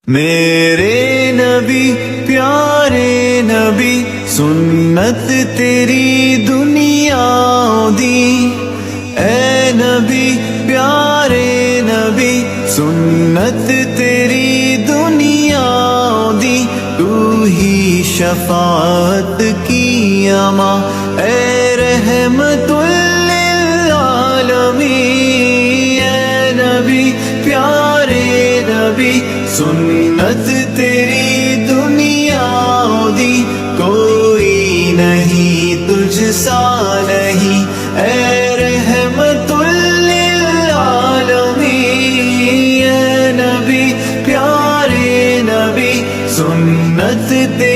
मेरे नबी प्यारे नबी सुन्नत तेरी दुनिया दी। ए नबी प्यारे नबी सुन्नत तेरी दुनिया दी। तू ही शफाअत की अमा ए रहमतुल लिल आलमीन। ए नबी प्यारे नबी सुन्नत तेरी दुनिया दी। कोई नहीं तुझसा नहीं ए रहमतुल लिल आलमीन। ए नबी प्यारे नबी सुन्नत तेरी